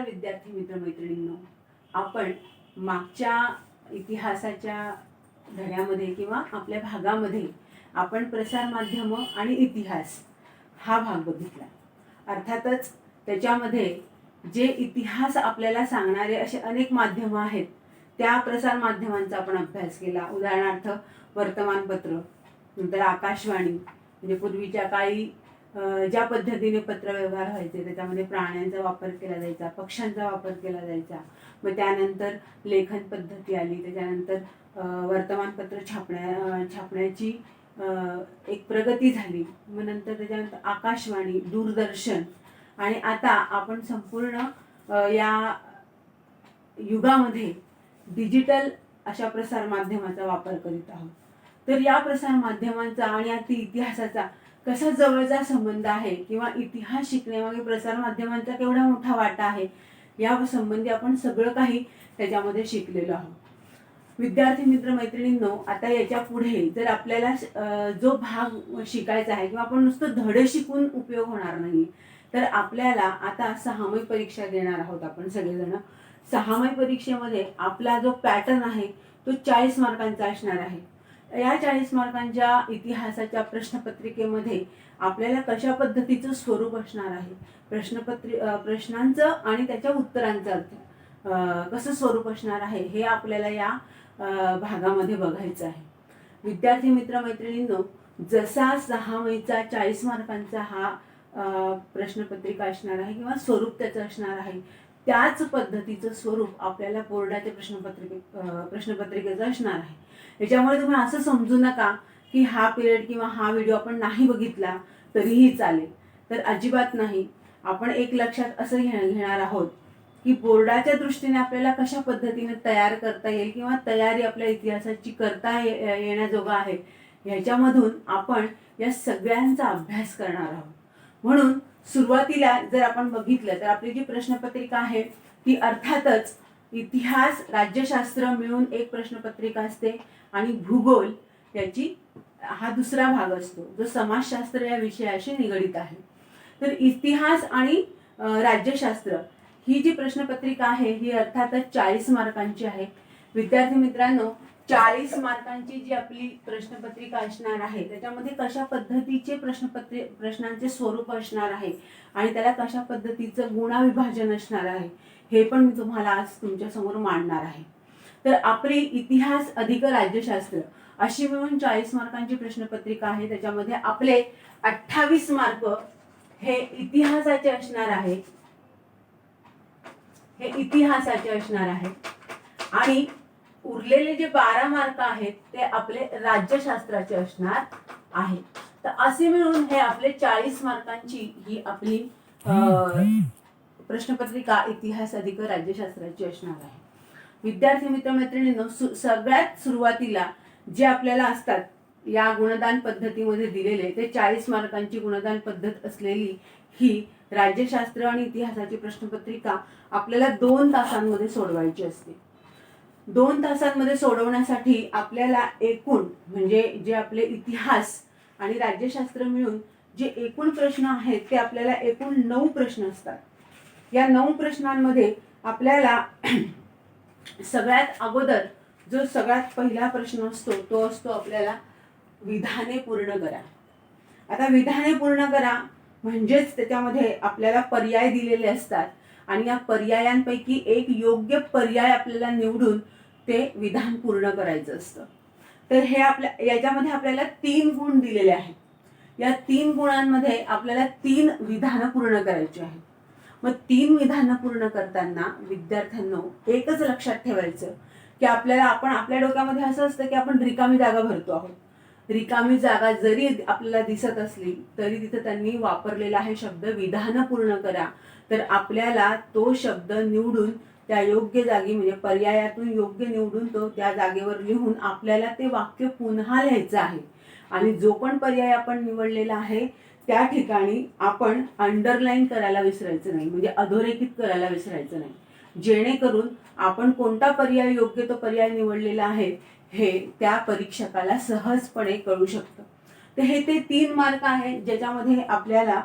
नमस्कार विद्यार्थी मित्रमैत्रिणींनो, आपण मागच्या इतिहासाच्या धड्यामध्ये किंवा आपल्या भागामध्ये आपण प्रसार माध्यम आणि इतिहास हा भाग बघितला. अर्थातच त्याच्यामध्ये जे इतिहास आपल्याला सांगणारे असे अनेक माध्यम आहेत त्या प्रसार माध्यमांचा आपण अभ्यास केला. उदाहरणार्थ वर्तमानपत्र, नंतर आकाशवाणी, म्हणजे पूर्वीच्या काळी ज्या पद्धतीने पत्रव्यवहार व्हायचे त्याच्यामध्ये प्राण्यांचा वापर केला जायचा, पक्ष्यांचा वापर केला जायचा. मग त्यानंतर लेखन पद्धती आली, त्याच्यानंतर वर्तमानपत्र छापण्याची एक प्रगती झाली. मग नंतर त्याच्यानंतर आकाशवाणी, दूरदर्शन, आणि आता आपण संपूर्ण या युगामध्ये डिजिटल अशा प्रसार माध्यमाचा वापर करीत आहोत. तर या प्रसार माध्यमांचा आणि इतिहासाचा कसा जवळचा संबंध आहे किंवा इतिहास शिकण्यामागे प्रसार माध्यमांचा केवढा मोठा वाटा आहे या संबंधी आपण सगळं काही त्याच्यामध्ये शिकलेलो आहोत. विद्यार्थी मित्र मैत्रिणींनो, आता याच्या पुढे जर आपल्याला जो भाग शिकायचा आहे किंवा आपण नुसतं धडे शिकून उपयोग होणार नाही, तर आपल्याला आता 6माही परीक्षा देणार आहोत आपण सगळेजण. 6माही परीक्षेमध्ये आपला जो पॅटर्न आहे तो 40 मार्कांचा असणार आहे. या 40 मार्कांच्या इतिहासाच्या प्रश्नपत्रिकेमध्ये आपल्याला कशा पद्धतीचं स्वरूप असणार आहे, प्रश्नांचं आणि त्याच्या उत्तरांचं कसं स्वरूप असणार आहे हे आपल्याला या भागामध्ये बघायचं आहे. विद्यार्थी मित्र मैत्रिणींनो, जसा 6माहीचा 40 मार्कांचा हा प्रश्नपत्रिका असणार आहे किंवा स्वरूप त्याचं असणार आहे, त्याच पद्धतीचं स्वरूप आपल्याला बोर्डाच्या प्रश्नपत्रिकेचं असणार आहे. याच्यामुळे तुम्ही असं समजू नका की हा पिरियड किंवा हा व्हिडिओ आपण नाही बघितला तरीही चालेल, तर अजिबात नाही. आपण एक लक्षात असं घेणार आहोत की बोर्डाच्या दृष्टीने आपल्याला कशा पद्धतीने तयार करता येईल किंवा तयारी आपल्या इतिहासाची करता येण्याजोगा आहे, ह्याच्यामधून आपण या सगळ्यांचा अभ्यास करणार आहोत. म्हणून सुरुवातीला जर आपण बघितलं तर आपली जी प्रश्नपत्रिका आहे ती अर्थातच इतिहास, राज्यशास्त्र मिळून एक प्रश्नपत्रिका असते आणि भूगोल याची हा दुसरा भाग असतो जो समाजशास्त्र या विषयाशी निगडित आहे. तर इतिहास आणि राज्यशास्त्र ही जी प्रश्नपत्रिका आहे ही अर्थातच 40 मार्कांची आहे. विद्यार्थी मित्रांनो, 40 मार्कांची जी आपली प्रश्नपत्रिका असणार आहे त्याच्यामध्ये कशा पद्धतीचे प्रश्नांचे स्वरूप असणार आहे आणि त्याला कशा पद्धतीचं गुणाविभाजन असणार आहे हे पण मी तुम्हाला आज तुमच्या समोर मांडणार आहे. तर आपली इतिहास अधिक राज्यशास्त्र अशी मिळून 40 मार्कांची प्रश्नपत्रिका आहे. त्याच्यामध्ये आपले 28 मार्क हे इतिहासाचे असणार आहे, आणि उरलेले जे 12 मार्क आहेत ते आपले राज्यशास्त्राचे असणार आहे. तर असे मिळून हे आपले 40 मार्कांची ही आपली प्रश्नपत्रिका इतिहास अधिक राज्यशास्त्राची असणार आहे. विद्यार्थी मित्र मैत्रिणींनो, सगळ्यात सुरुवातीला जे आपल्याला असतात या गुणदान पद्धतीमध्ये दिलेले ते 40 मार्कांची गुणदान पद्धत असलेली ही राज्यशास्त्र आणि इतिहासाची प्रश्नपत्रिका आपल्याला 2 तासांमध्ये सोडवायची असते. 2 तासांमध्ये सोडवण्यासाठी आपल्याला एकूण म्हणजे जे आपले इतिहास आणि राज्यशास्त्र मिळून जे एकूण प्रश्न आहेत ते आपल्याला एकूण 9 प्रश्न असतात. या 9 प्रश्नांमध्ये आपल्याला सगळ्यात अगोदर जो सगळ्यात पहिला प्रश्न असतो तो असतो आपल्याला विधाने पूर्ण करा. आता विधाने पूर्ण करा म्हणजेच त्याच्यामध्ये आपल्याला पर्याय दिलेले असतात आणि या पर्यायांपैकी एक योग्य पर्याय आपल्याला निवडून ते विधान पूर्ण करायचं असतं. तर हे याच्यामध्ये आपल्याला 3 गुण दिलेले आहेत. या 3 गुणांमध्ये आपल्याला 3 विधानं पूर्ण करायची आहेत. मग 3 विधानं पूर्ण करताना विद्यार्थ्यांनो एकच लक्षात ठेवायचं की आपण आपल्या डोक्यामध्ये असं असतं की आपण रिकामी जागा भरतो आहोत. रिकामी जागा जरी आपल्याला दिसत असली तरी तिथे त्यांनी वापरलेला आहे शब्द विधानं पूर्ण करा. तर आपल्याला तो शब्द निवडून त्या योग्य जागी म्हणजे पर्यायातून योग्य निवडून तो त्या जागेवर लिहून आपल्याला ते वाक्य पुन्हा लिहायचं आहे. आणि जो पण पर्याय आपण निवडलेला आहे त्या ठिकाणी आपण अंडरलाईन करायला विसरायचं नाही, म्हणजे अधोरेखित करायला विसरायचं नाही, जेणेकरून आपण कोणता पर्याय योग्य तो पर्याय निवडलेला आहे हे त्या परीक्षकाला सहजपणे कळू शकतं. तर हे ते 3 मार्क आहे ज्याच्यामध्ये आपल्याला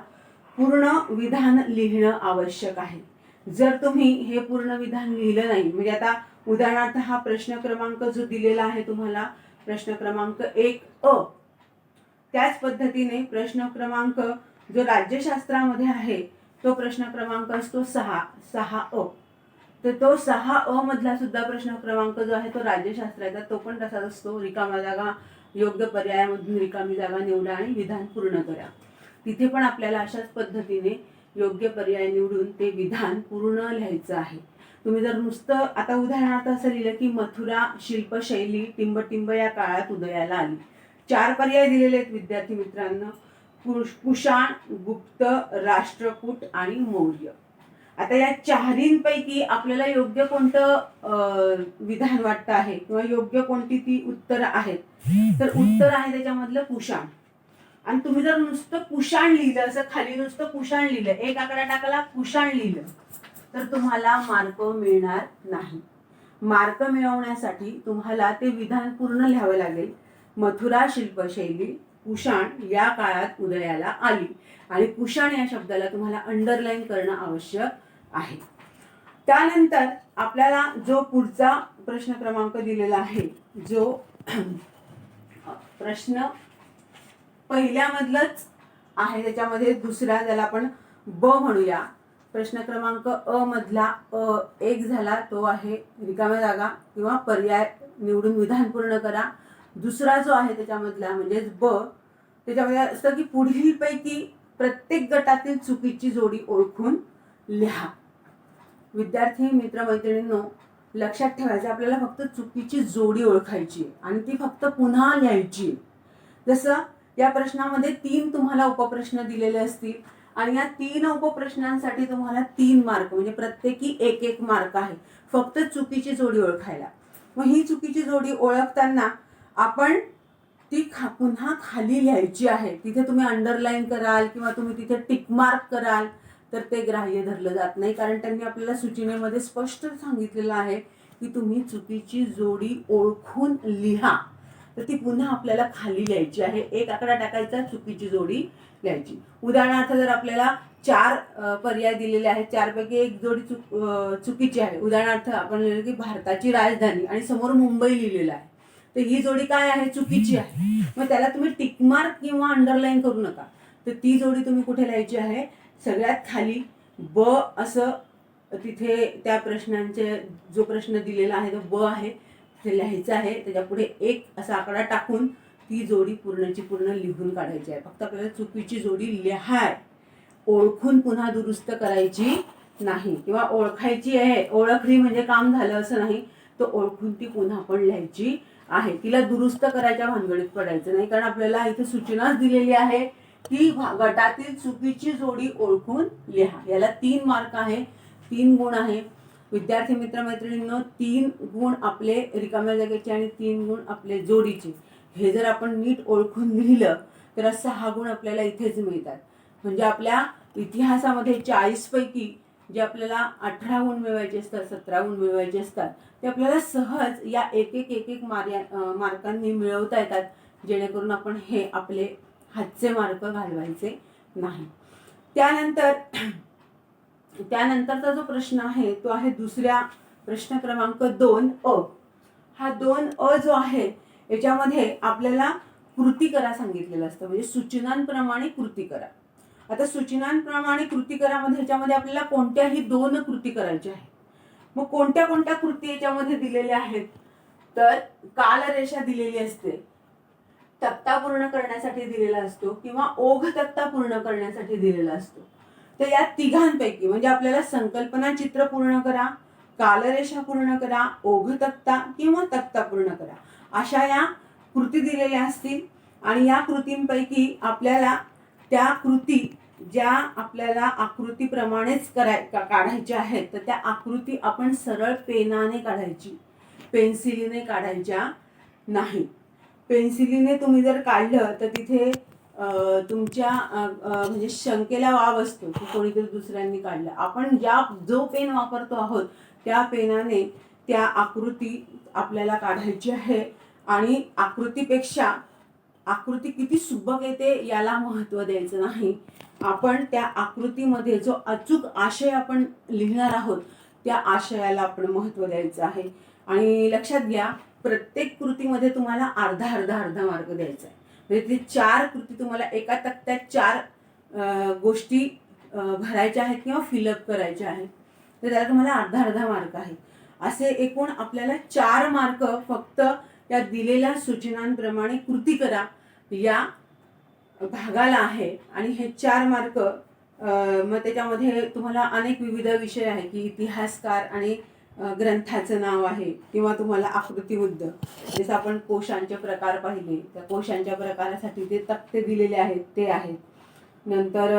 पूर्ण विधान लिहिणं आवश्यक आहे. जर तुम्ही हे पूर्ण विधान लिहिलं नाही, म्हणजे आता उदाहरणार्थ हा प्रश्न क्रमांक जो दिलेला आहे तुम्हाला, प्रश्न क्रमांक 1 अ, त्याच पद्धतीने प्रश्न क्रमांक जो राज्यशास्त्रामध्ये आहे तो प्रश्न क्रमांक असतो 6 अ. तर तो 6 अ मधला सुद्धा प्रश्न क्रमांक जो आहे तो राज्यशास्त्राचा, तो पण तसाच असतो. रिकाम्या जागा, योग्य पर्यायामधून रिकामी जागा निवडा आणि विधान पूर्ण करा. तिथे पण आपल्याला अशाच पद्धतीने योग्य पर्याय निवडून ते विधान पूर्ण लिहायचं आहे. तुम्ही जर नुसतं आता उदाहरणार्थ असं लिहिलं की मथुरा शिल्पशैली टिंबटिंब या काळात उदयाला आली. 4 पर्याय दिलेले आहेत विद्यार्थी मित्रांनो, कुशाण, गुप्त, राष्ट्रकूट आणि मौर्य. आता या चारींपैकी आपल्याला योग्य कोणतं विधान वाटतं आहे किंवा योग्य कोणती ती उत्तर आहेत, तर उत्तर आहे त्याच्यामधलं कुशाण. आणि तुम्ही जर नुसतं कुशाण लिहिलं, असं खाली नुसतं कुशाण लिहिलं, एक आकडा टाकला कुशाण लिहिलं, तर तुम्हाला मार्क मिळणार नाही. मार्क मिळवण्यासाठी तुम्हाला ते विधान पूर्ण लिहावं लागेल. मथुरा शिल्पशैली कुशाण या काळात उदयाला आली, आणि कुशाण या शब्दाला तुम्हाला अंडरलाईन करणं आवश्यक आहे. त्यानंतर आपल्याला जो पुढचा प्रश्न क्रमांक दिलेला आहे, जो प्रश्न पहिल्यामधलंच आहे, त्याच्यामध्ये दुसरा ज्याला आपण ब म्हणूया, प्रश्न क्रमांक अ मधला एक झाला, तो आहे रिकाम्या जागा किंवा पर्याय निवडून विधान पूर्ण करा. दुसरा जो आहे त्याच्यामधला म्हणजेच ब, त्याच्यामध्ये असतं की पुढील पैकी प्रत्येक गटातील चुकीची जोडी ओळखून लिहा. विद्यार्थी मित्रमैत्रिणींनो, लक्षात ठेवायचं आपल्याला फक्त चुकीची जोडी ओळखायची आणि ती फक्त पुन्हा लिहायची. जसं या प्रश्नामध्ये 3 तुम्हाला उपप्रश्न दिलेले असतील आणि या 3 उपप्रश्नांसाठी तुम्हाला 3 मार्क, म्हणजे प्रत्येकी 1-1 मार्क आहे फक्त चुकीची जोडी ओळखायला. मग ही चुकीची जोडी ओळखताना आपण ती पुन्हा खाली लिहायची आहे. तिथे तुम्ही अंडरलाईन कराल किंवा तुम्ही तिथे टिक मार्क कराल तर ते ग्राह्य धरलं जात नाही, कारण त्यांनी आपल्याला सूचनेमध्ये स्पष्ट सांगितलेलं आहे की तुम्ही चुकीची जोडी ओळखून लिहा. तर ती पुन्हा आपल्याला खाली लिहायची आहे. एक आकडा टाकायचा, चुकीची जोडी लिहायची. उदाहरणार्थ जर आपल्याला 4 पर्याय दिलेले आहेत, 4 पैकी एक जोडी चुकीची आहे. उदाहरणार्थ आपण लिहिलं की भारताची राजधानी आणि समोर मुंबई लिहिलेलं आहे, तर ही जोडी काय आहे, चुकीची आहे. मग त्याला तुम्ही टिक मार्क किंवा अंडरलाईन करू नका. तर ती जोडी तुम्ही कुठे लिहायची आहे, सगळ्यात खाली ब असं तिथे त्या प्रश्नांचे जो प्रश्न दिलेला आहे तो ब आहे ते लिहायचं आहे. त्याच्या पुढे 1 असा आकडा टाकून ती जोडी पूर्णची पूर्ण लिहून काढायची आहे. फक्त आपल्याला चुकीची जोडी लिहाय, ओळखून पुन्हा दुरुस्त करायची नाही किंवा ओळखायची आहे, ओळखली म्हणजे काम झालं असं नाही, तर ओळखून ती पुन्हा आपण लिहायची आहे. तिला दुरुस्त करायच्या भानगडीत पडायचं नाही, कारण आपल्याला इथे सूचनाच दिलेली आहे की गटातील चुकीची जोडी ओळखून लिहा. याला 3 मार्क आहे, 3 गुण आहे. विद्यार्थी मित्रमैत्रिणींनो, 3 गुण आपले रिकाम्या जागेचे आणि 3 गुण आपले जोडीचे. हे जर आपण नीट ओळखून लिहिलं तर 6 गुण आपल्याला इथेच मिळतात. म्हणजे आपल्या इतिहासामध्ये 40 पैकी जे आपल्याला 18 गुण मिळवायचे असतात, 17 गुण मिळवायचे असतात, ते आपल्याला सहज या एक मार्कांनी मिळवता येतात, जेणेकरून आपण हे आपले हातचे मार्क घालवायचे नाही. त्यानंतरचा जो प्रश्न आहे तो आहे दुसऱ्या प्रश्न क्रमांक 2 अ. हा 2 अ जो आहे याच्यामध्ये आपल्याला कृती करा सांगितलेलं असतं, म्हणजे सूचनांप्रमाणे कृती करा. आता सूचनांप्रमाणे कृती करा मध्ये ह्याच्यामध्ये आपल्याला कोणत्याही 2 कृती करायच्या आहेत. मग कोणत्या कोणत्या कृती याच्यामध्ये दिलेल्या आहेत, तर कालरेषा दिलेली असते, तक्ता पूर्ण करण्यासाठी दिलेला असतो किंवा ओघ तक्ता पूर्ण करण्यासाठी दिलेला असतो. तर या तिघांपैकी म्हणजे आपल्याला संकल्पना चित्र पूर्ण करा, कालरेषा पूर्ण करा, ओघ तक्ता किंवा तक्ता पूर्ण करा, अशा या कृती दिलेल्या असतील. आणि या कृतींपैकी आपल्याला त्या कृती ज्या आपल्याला आकृतीप्रमाणेच काढायच्या आहेत, तर त्या आकृती आपण सरळ पेनाने काढायची, पेन्सिलीने काढायच्या नाही. पेन्सिलीने तुम्ही जर काढलं तर तिथे तुमच्या म्हणजे शंकेला वाव असतो की कोणीतरी दुसऱ्यांनी काढलं. आपण जो पेन वापरतो आहोत त्या पेनाने त्या आकृती आपल्याला काढायची आहे. आणि आकृतीपेक्षा आकृती किती सुबक येते याला महत्त्व द्यायचं नाही. आपण त्या आकृतीमध्ये जो अचूक आशय आपण लिहिणार आहोत त्या आशयाला आपण महत्त्व द्यायचं आहे. आणि लक्षात घ्या, प्रत्येक कृतीमध्ये तुम्हाला अर्धा अर्धा अर्धा मार्क द्यायचा आहे. म्हणजे ते 4 कृती तुम्हाला एका तक्त्यात 4 गोष्टी भरायच्या आहेत किंवा फिलअप करायच्या आहेत, तर त्याला तुम्हाला अर्धा अर्धा मार्क आहे. असे एकूण आपल्याला 4 मार्क फक्त या दिलेल्या सूचनांप्रमाणे कृती करा या भागाला आहे. आणि हे 4 मार्क मग त्याच्यामध्ये तुम्हाला अनेक विविध विषय आहे की इतिहासकार आणि ग्रंथाचं नाव आहे किंवा तुम्हाला आकृतिबुद्ध, जसं आपण कोशांचे प्रकार पाहिले त्या कोशांच्या प्रकारासाठी ते तक्ते दिलेले आहेत ते आहेत. नंतर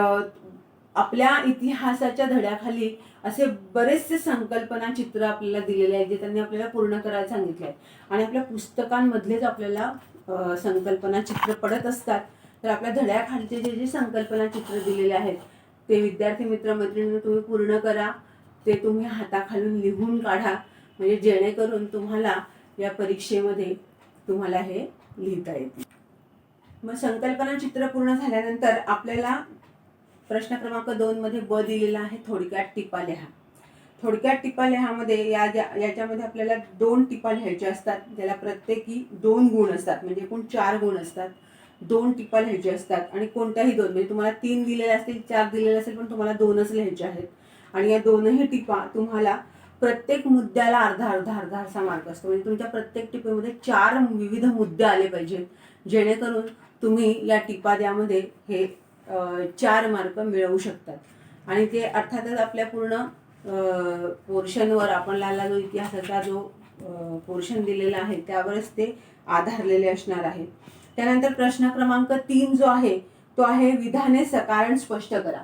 आपल्या इतिहासाच्या धड्याखाली असे बरेचसे संकल्पना चित्र आपल्याला दिलेले आहेत जे त्यांनी आपल्याला पूर्ण करायला सांगितले आहे. आणि आपल्या पुस्तकांमधलेच आपल्याला संकल्पना चित्र पडत असतात. तर आपल्या धड्याखालचे जे जे संकल्पना चित्र दिलेले आहेत ते विद्यार्थी मित्रमैत्रिणींना तुम्ही पूर्ण करा. ते तुम्ही हाताखालून लिहून काढा, म्हणजे जेणेकरून तुम्हाला या परीक्षेमध्ये तुम्हाला हे लिहिता येईल. मग संकल्पना चित्र पूर्ण झाल्यानंतर आपल्याला प्रश्न क्रमांक 2 मध्ये ब दिलेला आहे, थोडक्यात टिपा लिहा. थोडक्यात टिपा लिहामध्ये याच्यामध्ये आपल्याला 2 टिपा लिहायच्या असतात, ज्याला प्रत्येकी 2 गुण असतात. म्हणजे एकूण 4 गुण असतात. 2 टिपा लिहायच्या असतात आणि कोणत्याही 2, म्हणजे तुम्हाला 3 दिलेले असतील 4 दिलेले असेल पण तुम्हाला 2च लिहायचे आहेत. आणि या 2ही टिपा तुम्हाला प्रत्येक मुद्द्याला अर्धा अर्धा अर्धा असा मार्क असतो. म्हणजे तुमच्या प्रत्येक टिपेमध्ये 4 विविध मुद्दे आले पाहिजेत, जेणेकरून तुम्ही या टिपाद्यामध्ये हे 4 मार्क मिळवू शकतात. आणि ते अर्थातच आपल्या पूर्ण पोर्शनवर आपल्याला जो इतिहासाचा जो पोर्शन दिलेला आहे त्यावरच ते आधारलेले असणार आहे. त्यानंतर प्रश्न क्रमांक 3 जो आहे तो आहे विधाने सकारण स्पष्ट करा.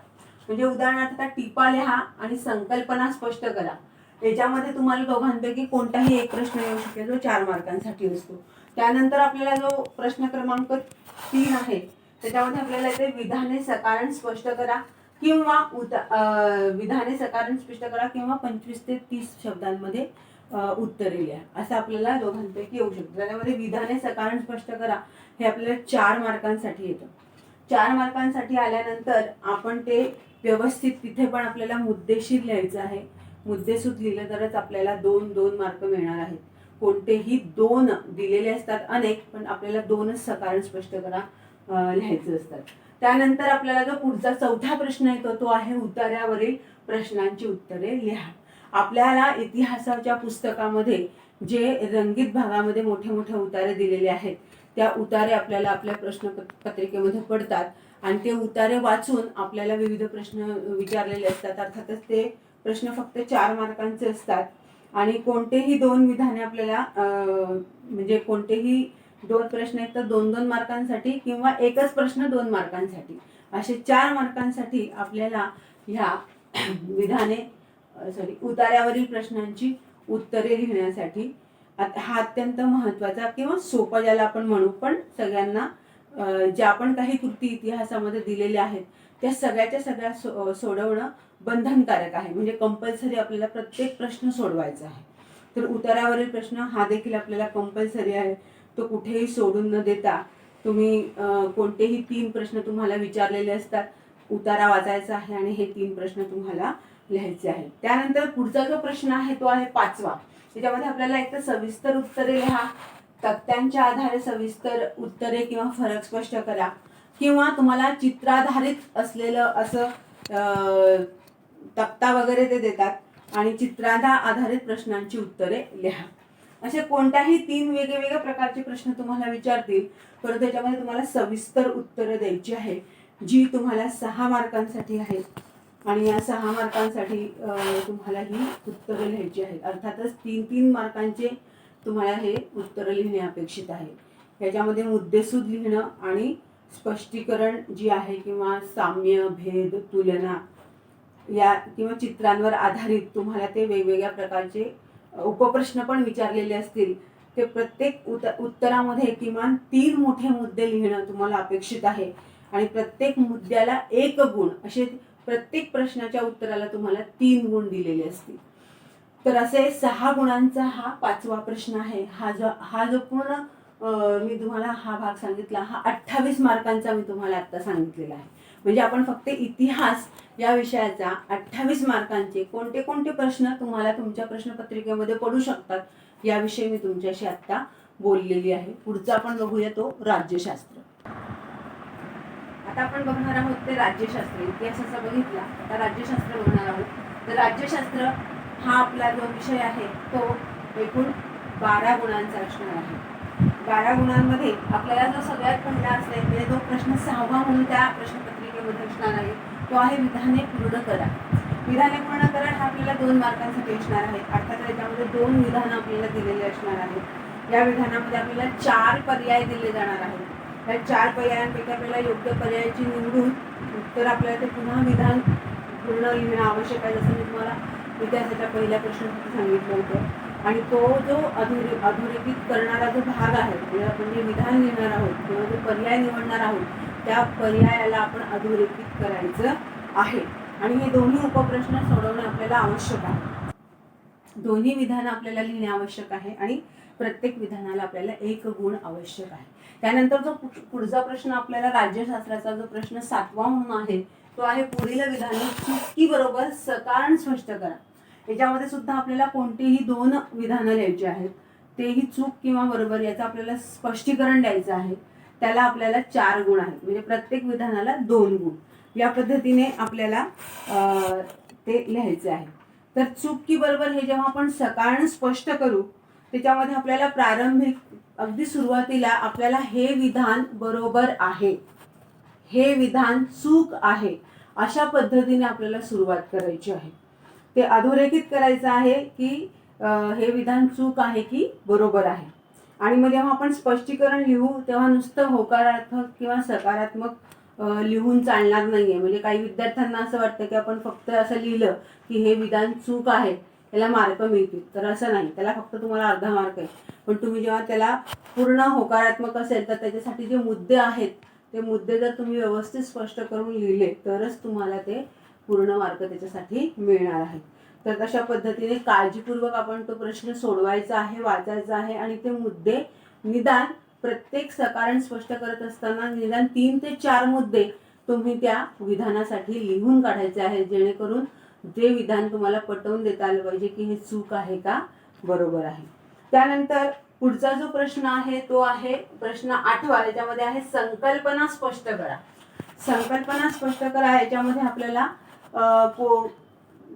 म्हणजे उदाहरणार्थ टिपा लिहा आणि संकल्पना स्पष्ट करा. याच्यामध्ये तुम्हाला दोघांपैकी कोणताही एक प्रश्न येऊ शकेल जो 4 मार्कांसाठी असतो. त्यानंतर आपल्याला जो प्रश्न क्रमांक 3 आहे त्याच्यामध्ये आपल्याला इथे विधाने सकारण स्पष्ट करा किंवा विधाने सकारण स्पष्ट करा किंवा 25 ते 30 शब्दांमध्ये उत्तरे लिहा, असं आपल्याला दोघांपैकी येऊ शकतं. त्याच्यामध्ये विधाने सकारण स्पष्ट करा हे आपल्याला 4 मार्कांसाठी येतं. 4 मार्कांसाठी आल्यानंतर आपण ते व्यवस्थित तिथे पण आपल्याला मुद्देशीर लिहायचं आहे. मुद्देसूद लिहिलं तरच आपल्याला 2 मार्क मिळणार आहेत. कोणतेही 2 दिलेले असतात अनेक, पण आपल्याला 2च सकारण स्पष्ट करा लिहायचं असतात. त्यानंतर आपल्याला जो पुढचा 4था प्रश्न येतो तो आहे उतार्यावरील प्रश्नांची उत्तरे लिहा. आपल्याला इतिहासाच्या पुस्तकामध्ये जे रंगीत भागामध्ये मोठे मोठे उतारे दिलेले आहेत त्या उतारे आपल्याला आपल्या प्रश्नपत्रिकेमध्ये पडतात आणि ते उतारे वाचून आपल्याला विविध प्रश्न विचारलेले असतात. अर्थातच ते प्रश्न फक्त 4 मार्कांचे असतात आणि कोणतेही 2 विधाने आपल्याला म्हणजे कोणतेही 2 प्रश्न आहेत तर 2-2 मार्कांसाठी किंवा एकच प्रश्न 2 मार्कांसाठी असे 4 मार्कांसाठी आपल्याला ह्या विधाने उतार्यावरील प्रश्नांची उत्तरे लिहिण्यासाठी हा अत्यंत महत्त्वाचा किंवा सोपा ज्याला आपण म्हणू, पण सगळ्यांना ज्या पण काही कृती इतिहासामध्ये दिलेल्या आहेत त्या सगळ्याच्या सगळ्या सोडवणं बंधनकारक आहे. म्हणजे कंपल्सरी आपल्याला प्रत्येक प्रश्न सोडवायचा आहे. तर उतारावरील प्रश्न हा देखील आपल्याला कंपल्सरी आहे. तो कुठेही सोडून न देता तुम्ही कोणतेही 3 प्रश्न तुम्हाला विचारलेले असतात, उतारा वाचायचा आहे आणि हे 3 प्रश्न तुम्हाला लिहायचे आहेत. त्यानंतर पुढचा जो प्रश्न आहे तो आहे 5वा. त्याच्यामध्ये आपल्याला एक तर सविस्तर उत्तरे लिहा, तक्त्यांच्या आधारे सविस्तर उत्तरे किंवा फरक स्पष्ट करा किंवा तुम्हाला चित्राधारित असलेलं असं तक्ता वगैरे ते देतात आणि चित्राधारित प्रश्नांची उत्तरे लिहा. असे कोणत्याही 3 वेगवेगळ्या प्रकारचे प्रश्न तुम्हाला विचारतील, परंतु त्याच्यामध्ये तुम्हाला सविस्तर उत्तरं द्यायची आहे जी तुम्हाला 6 मार्कांसाठी आहे. आणि या 6 मार्कांसाठी तुम्हाला ही उत्तरं लिहायची आहेत. अर्थातच 3-3 मार्कांचे तुम्हाला हे उत्तरं लिहिणे अपेक्षित आहे. याच्यामध्ये मुद्देसूद लिहिणं आणि स्पष्टीकरण जी आहे किंवा साम्य, भेद, तुलना या किंवा चित्रांवर आधारित तुम्हाला ते वेगवेगळ्या प्रकारचे उपप्रश्न पण विचारलेले असतील. ते प्रत्येक उत्तरामध्ये किमान 3 मोठे मुद्दे लिहिणं तुम्हाला अपेक्षित आहे आणि प्रत्येक मुद्द्याला 1 गुण असे प्रत्येक प्रश्नाच्या उत्तराला तुम्हाला 3 गुण दिलेले असतील. तर असे 6 गुणांचा हा 5वा प्रश्न आहे. हा जो पूर्ण मी तुम्हाला हा भाग सांगितला, हा 28 मार्कांचा मी तुम्हाला आता सांगितलेला आहे. म्हणजे आपण फक्त इतिहास या विषयाचा 28 मार्कांचे कोणते कोणते प्रश्न तुम्हाला तुमच्या प्रश्नपत्रिकेमध्ये पडू शकतात याविषयी मी तुमच्याशी आता बोललेली आहे. पुढचा आपण बघूया तो राज्यशास्त्र. आता आपण बघणार आहोत ते राज्यशास्त्र. इतिहासाचा बघितला, आता राज्यशास्त्र बघणार आहोत. तर राज्यशास्त्र हा आपला जो विषय आहे तो एकूण 12 गुणांचा असणार आहे. 12 गुणांमध्ये आपल्याला जो सगळ्यात पहिला असेल म्हणजे जो प्रश्न 6वा म्हणून त्या प्रश्नपत्रिकेमध्ये असणार आहे तो आहे विधाने पूर्ण करा. विधाने पूर्ण करा हा आपल्याला 2 मार्कांसाठी असणार आहे. अर्थात त्याच्यामध्ये 2 विधानं आपल्याला दिलेली असणार आहेत. या विधानामध्ये आपल्याला 4 पर्याय दिले जाणार आहेत. या 4 पर्यायांपैकी आपल्याला योग्य पर्यायाची निवडून उत्तर आपल्याला ते पुन्हा विधान पूर्ण लिहिणं आवश्यक आहे, जसं मी तुम्हाला इतिहासाच्या पहिल्या प्रश्नासाठी सांगितलं होतं. आणि तो जो अधोरेखित करणारा जो भाग आहे म्हणजे आपण जे विधान लिहिणार आहोत किंवा जो पर्याय निवडणार आहोत त्या पर्यायाला आपण अधोरेखित करायचं आहे. आणि हे दोन्ही उपप्रश्न सोडवणं आपल्याला आवश्यक आहे. दोन्ही विधानं आपल्याला लिहिणे आवश्यक आहे आणि प्रत्येक विधानाला आपल्याला 1 गुण आवश्यक आहे. त्यानंतर जो पुढचा प्रश्न आपल्याला राज्यशास्त्राचा जो प्रश्न 7वा म्हणून आहे तो आहे पुढील विधाने चुकी बरोबर सकारण स्पष्ट करा. याच्यामध्ये सुद्धा आपल्याला कोणतीही 2 विधानं लिहायची आहेत. तेही चूक किंवा बरोबर याचं आपल्याला स्पष्टीकरण द्यायचं आहे. त्याला आपल्याला 4 गुण आहेत, म्हणजे प्रत्येक विधानाला 2 गुण. या पद्धतीने आपल्याला ते लिहायचे आहे. तर चूक की बरोबर हे जेव्हा आपण सकारण स्पष्ट करू त्याच्यामध्ये आपल्याला प्रारंभिक अगदी सुरुवातीला आपल्याला हे विधान बरोबर आहे, हे विधान चूक आहे अशा पद्धतीने आपल्याला सुरुवात करायची आहे. ते अधोरेखित करायचं आहे की हे विधान चूक आहे की बरोबर आहे. आणि मग जेव्हा आपण स्पष्टीकरण लिहू तेव्हा नुसतं होकारात्मक किंवा सकारात्मक लिहून चालणार नाहीये. म्हणजे काही विद्यार्थ्यांना असं वाटतं की आपण फक्त असं लिहिलं की हे विधान चूक आहे त्याला मार्क मिळतील, तर असं नाही. त्याला फक्त तुम्हाला अर्धा मार्क आहे. पण तुम्ही जेव्हा त्याला पूर्ण होकारात्मक असेल तर त्याच्यासाठी जे मुद्दे आहेत ते मुद्दे जर तुम्ही व्यवस्थित स्पष्ट करून लिहिले तरच तुम्हाला ते पूर्ण मार्क त्याच्यासाठी मिळणार आहे. तर तशा पद्धतीने काळजीपूर्वक आपण तो प्रश्न सोडवायचा आहे, वाचायचा आहे आणि ते मुद्दे निदान प्रत्येक सकारण स्पष्ट करत असताना निदान 3 ते 4 मुद्दे तुम्ही त्या विधानासाठी लिहून काढायचे आहेत, जेणेकरून जे विधान तुम्हाला पटवून देता आलं पाहिजे की हे चूक आहे का बरोबर आहे. त्यानंतर पुढचा जो प्रश्न आहे तो आहे प्रश्न 8वा. याच्यामध्ये आहे संकल्पना स्पष्ट करा. संकल्पना स्पष्ट करा याच्यामध्ये आपल्याला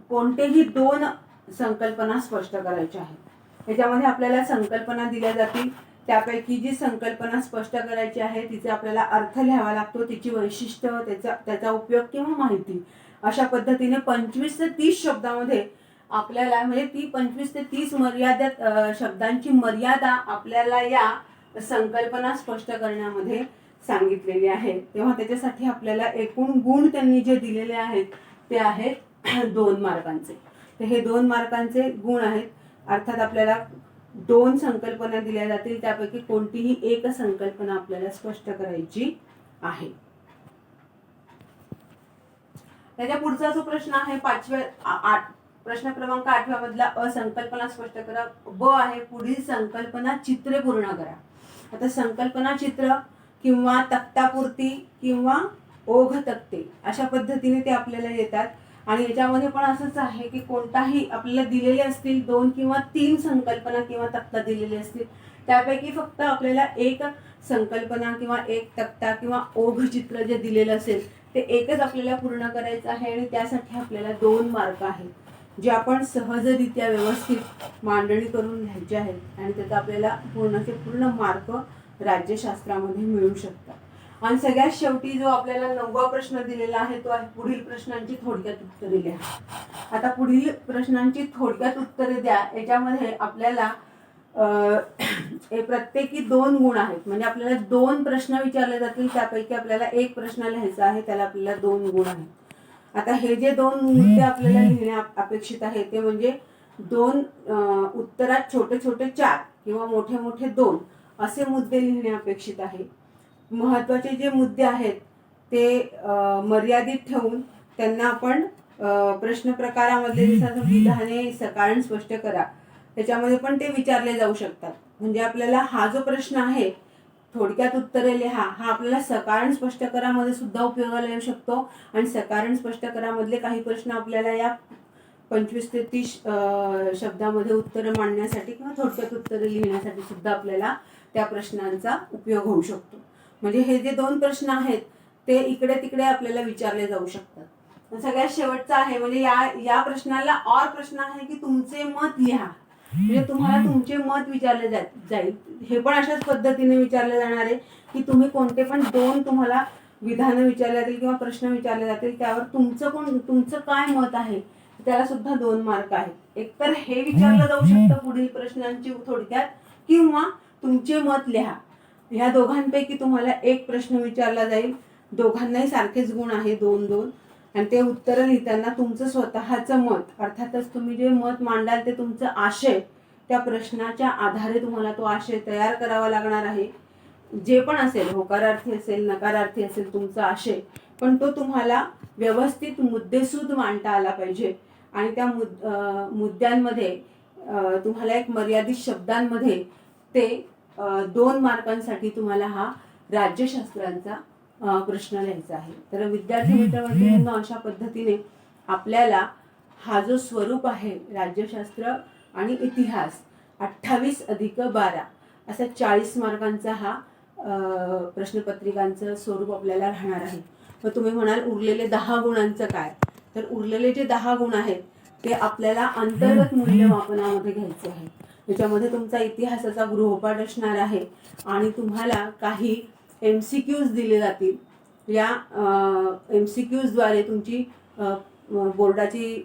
कोणतेही 2 संकल्पना स्पष्ट करायच्या आहेत. याच्यामध्ये आपल्याला संकल्पना दिल्या जातील. त्यापैकी जी संकल्पना स्पष्ट करायची आहे तिचे आपल्याला अर्थ लिहावा लागतो, तिची वैशिष्ट्य, त्याचा उपयोग किंवा माहिती. अशा पद्धतीने 25 ते 30 शब्दामध्ये आपल्याला म्हणजे ती 25 ते 30 मर्यादित शब्दांची मर्यादा आपल्याला या संकल्पना स्पष्ट करण्यामध्ये सांगितलेली आहे. तेव्हा त्याच्यासाठी आपल्याला एकूण गुण त्यांनी जे दिलेले आहेत ते आहेत 2 मार्कांचे. तर हे 2 मार्कांचे गुण आहेत. अर्थात आपल्याला 2 संकल्पना दिल्या जातील, त्यापैकी कोणतीही एक संकल्पना आपल्याला स्पष्ट करायची आहे. त्याच्या पुढचा जो प्रश्न आहे प्रश्न क्रमांक 8व्या मधला असंकल्पना स्पष्ट करा. ब आहे पुढील संकल्पना चित्रे पूर्ण करा. आता संकल्पना चित्र किंवा तक्तापुरती किंवा ओघ तक्ते अशा पद्धतीने ते आपल्याला येतात. आणि याच्यामध्ये पण असंच आहे की कोणताही आपल्याला दिलेले असतील 2 किंवा 3 संकल्पना किंवा तक्ता दिलेले असतील, त्यापैकी फक्त आपल्याला एक संकल्पना किंवा एक तक्ता किंवा ओघ चित्र जे दिलेलं असेल ते एकच आपल्याला पूर्ण करायचं आहे. आणि त्यासाठी आपल्याला 2 मार्क आहेत जे आपण सहजरित्या व्यवस्थित मांडणी करून लिहायचे आहेत आणि त्याचा आपल्याला पूर्णचे पूर्ण मार्क राज्यशास्त्रामध्ये मिळू शकतात. आणि सगळ्यात शेवटी जो आपल्याला 9वा प्रश्न दिलेला आहे तो आहे पुढील प्रश्नांची थोडक्यात उत्तरे द्या. आता पुढील प्रश्नांची थोडक्यात उत्तरे द्या याच्यामध्ये आपल्याला प्रत्येकी 2 गुण आहेत. म्हणजे आपल्याला 2 प्रश्न विचारले जातील, त्यापैकी आपल्याला 1 प्रश्न लिहायचा आहे, त्याला आपल्याला 2 गुण आहेत. आता हे जे 2 मुद्दे आपल्याला लिहिणे अपेक्षित आहे ते म्हणजे 2 उत्तरात छोटे छोटे 4 किंवा मोठे मोठे 2 असे मुद्दे लिहिणे अपेक्षित आहे. महत्त्वाचे जे मुद्दे आहेत ते मर्यादित ठेवून त्यांना आपण प्रश्न प्रकारामध्ये जसं विधाने सकारण स्पष्ट करा त्याच्यामध्ये पण ते विचारले जाऊ शकतात. म्हणजे आपल्याला हा जो प्रश्न आहे थोडक्यात उत्तरे लिहा, हा आपल्याला सकारण स्पष्टकरामध्ये सुद्धा उपयोगाला येऊ शकतो आणि सकारण स्पष्टकरामधले काही प्रश्न आपल्याला या 25 ते 30 शब्दामध्ये उत्तरं मांडण्यासाठी किंवा थोडक्यात उत्तरं लिहिण्यासाठी सुद्धा आपल्याला त्या प्रश्नांचा उपयोग होऊ शकतो. म्हणजे हे जे 2 प्रश्न आहेत ते इकडे तिकडे आपल्याला विचारले जाऊ शकतात. सगळ्यात शेवटचा आहे म्हणजे या प्रश्नाला और प्रश्न आहे की तुमचे मत लिहा. म्हणजे तुम्हाला तुमचे मत विचारले जाईल. हे पण अशाच पद्धतीने विचारले जाणार आहे की तुम्ही कोणते पण 2 तुम्हाला विधानं विचारले जातील किंवा प्रश्न विचारले जातील, त्यावर तुमचं काय मत आहे त्याला सुद्धा 2 मार्क आहेत. एकतर हे विचारलं जाऊ शकतं पुढील प्रश्नांची थोडक्यात, किंवा तुमचे मत लिहा. ह्या दोघांपैकी तुम्हाला एक प्रश्न विचारला जाईल. दोघांनाही सारखेच गुण आहे 2-2 आणि ते उत्तर लिहिताना तुमचं स्वतःचं मत, अर्थातच तुम्ही जे मत मांडाल ते तुमचं आशय, त्या प्रश्नाच्या आधारे तुम्हाला तो आशय तयार करावा लागणार आहे. जे पण असेल, होकारार्थी असेल, नकारार्थी असेल तुमचा आशय, पण तो तुम्हाला व्यवस्थित मुद्देसूद मांडता आला पाहिजे आणि त्या मुद्द्यांमध्ये तुम्हाला एक मर्यादित शब्दांमध्ये ते 2 मार्कांसाठी तुम्हाला हा राज्यशास्त्रांचा प्रश्न लिहायचा आहे. तर विद्यार्थी मित्रमैत्रिणींनो, अशा पद्धतीने आपल्याला हा जो स्वरूप आहे राज्यशास्त्र आणि इतिहास 28 अधिक 12 असा 40 मार्कांचा हा प्रश्नपत्रिकांचं स्वरूप आपल्याला राहणार आहे. मग तुम्ही म्हणाल उरलेले 10 गुणांचं काय? तर उरलेले जे 10 गुण आहेत ते आपल्याला अंतर्गत मूल्यमापनामध्ये घ्यायचे आहे. त्याच्यामध्ये तुमचा इतिहासाचा गृहपाठ असणार आहे आणि तुम्हाला काही MCQs दिले जातील. या MCQsद्वारे तुमची बोर्डाची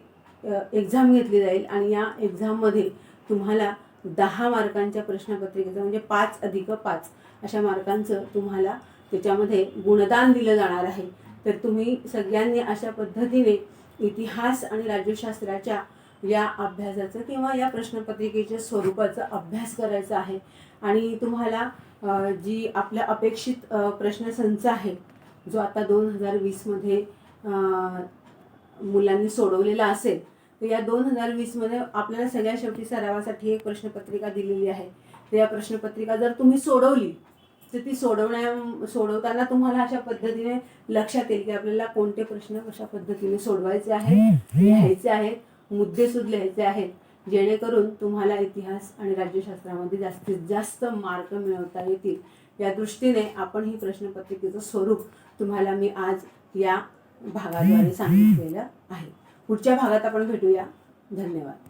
एक्झाम घेतली जाईल आणि या एक्झाममध्ये तुम्हाला 10 मार्कांच्या प्रश्नपत्रिकेचं म्हणजे 5 अधिक 5 अशा मार्कांचं तुम्हाला त्याच्यामध्ये गुणदान दिलं जाणार आहे. तर तुम्ही सगळ्यांनी अशा पद्धतीने इतिहास आणि राज्यशास्त्राच्या या अभ्यासाचं किंवा या प्रश्नपत्रिकेच्या स्वरूपाचा अभ्यास करायचा आहे. आणि तुम्हाला जी आपल्या अपेक्षित प्रश्नसंच आहे जो आता 2020मध्ये मुलांनी सोडवलेला असेल, तर या 2020मध्ये आपल्याला सगळ्या शेवटी सरावासाठी एक प्रश्नपत्रिका दिलेली आहे. तर या प्रश्नपत्रिका जर तुम्ही सोडवली तर ती सोडवताना तुम्हाला अशा पद्धतीने लक्षात येईल की आपल्याला कोणते प्रश्न कशा पद्धतीने सोडवायचे आहेत, लिहायचे आहेत, मुद्देसूद लिहायचे आहेत, जेणेकरून तुम्हाला इतिहास आणि राज्यशास्त्रामध्ये जास्तीत जास्त मार्क मिळवता येतील. या दृष्टीने आपण ही प्रश्नपत्रिकेचं स्वरूप तुम्हाला मी आज या भागाद्वारे सांगितलेलं आहे. पुढच्या भागात आपण भेटूया. धन्यवाद.